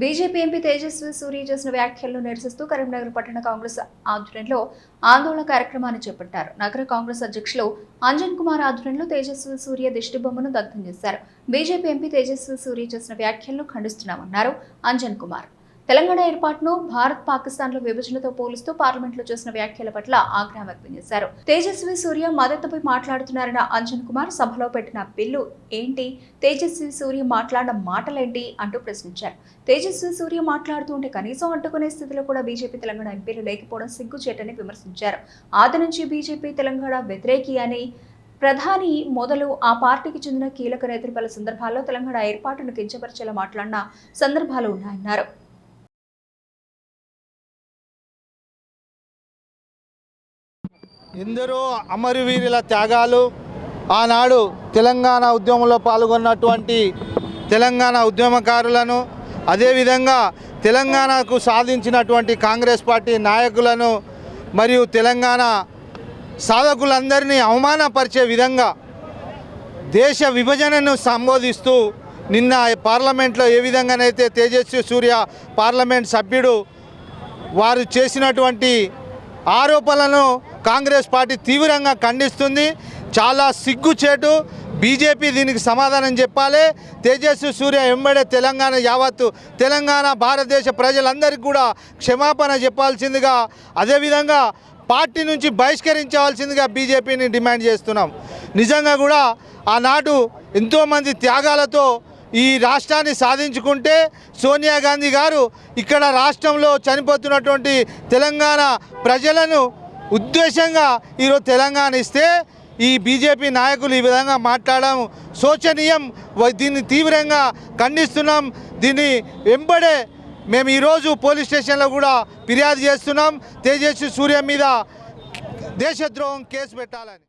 BJP MP Tejaswi సూర్య చేసిన వ్యాఖ్యలను నిరసిస్తూ కరీంనగర్ పట్టణ కాంగ్రెస్ ఆధ్వర్యంలో ఆందోళన కార్యక్రమాన్ని చేపట్టారు. నగర కాంగ్రెస్ అధ్యక్షులు అంజన్ కుమార్ ఆధ్వర్యంలో తేజస్వి సూర్య దిష్టిబొమ్మను దగ్ధం చేశారు. బీజేపీ ఎంపీ తేజస్వి సూర్య చేసిన వ్యాఖ్యలను ఖండిస్తున్నామన్నారు అంజన్ కుమార్. తెలంగాణ ఏర్పాటును భారత్ పాకిస్తాన్ల విభజనతో పోలుస్తూ పార్లమెంట్లో చేసిన వ్యాఖ్యల పట్ల ఆగ్రహం వ్యక్తం చేశారు. తేజస్వి సూర్య మద్దతుపై మాట్లాడుతున్నారన్న అంజన్ కుమార్ సభలో పెట్టిన బిల్లు ఏంటి, తేజస్వి సూర్య మాట్లాడిన మాటలేంటి అంటూ ప్రశ్నించారు. తేజస్వి సూర్య మాట్లాడుతుంటే కనీసం అడ్డుకునే స్థితిలో కూడా బీజేపీ తెలంగాణ ఎంపీలు లేకపోవడం సిగ్గుచేటని విమర్శించారు. ఆది నుంచి బీజేపీ తెలంగాణ వ్యతిరేకి అని ప్రధాని మొదలు ఆ పార్టీకి చెందిన కీలక నేతలు పలు సందర్భాల్లో తెలంగాణ ఏర్పాటును కించపరిచేలా మాట్లాడిన సందర్భాలు ఉన్నాయన్నారు. ఎందరో అమరవీరుల త్యాగాలు, ఆనాడు తెలంగాణ ఉద్యమంలో పాల్గొన్నటువంటి తెలంగాణ ఉద్యమకారులను, అదేవిధంగా తెలంగాణకు సాధించినటువంటి కాంగ్రెస్ పార్టీ నాయకులను మరియు తెలంగాణ సాధకులందరినీ అవమానపరిచే విధంగా దేశ విభజనను సంబోధిస్తూ నిన్న పార్లమెంట్లో ఏ విధంగానైతే తేజస్వి సూర్య పార్లమెంట్ సభ్యుడు వారు చేసినటువంటి ఆరోపణలను కాంగ్రెస్ పార్టీ తీవ్రంగా ఖండిస్తుంది. చాలా సిగ్గుచేటు. బీజేపీ దీనికి సమాధానం చెప్పాలి. తేజస్వి సూర్య వెంబడే తెలంగాణ యావత్తు తెలంగాణ భారతదేశ ప్రజలందరికీ కూడా క్షమాపణ చెప్పాల్సిందిగా, అదేవిధంగా పార్టీ నుంచి బహిష్కరించవలసిందిగా బీజేపీని డిమాండ్ చేస్తున్నాం. నిజంగా కూడా ఆనాడు ఎంతోమంది త్యాగాలతో ఈ రాష్ట్రాన్ని సాధించుకుంటే సోనియా గాంధీ గారు ఇక్కడ రాష్ట్రంలో చనిపోతున్నటువంటి తెలంగాణ ప్రజలను ఉద్దేశంగా ఈరోజు తెలంగాణ ఇస్తే ఈ బీజేపీ నాయకులు ఈ విధంగా మాట్లాడడం శోచనీయం. దీన్ని తీవ్రంగా ఖండిస్తున్నాం. దీన్ని వెంబడే మేము ఈరోజు పోలీస్ స్టేషన్లో కూడా ఫిర్యాదు చేస్తున్నాం. తేజస్వి సూర్య మీద దేశద్రోహం కేసు పెట్టాలని.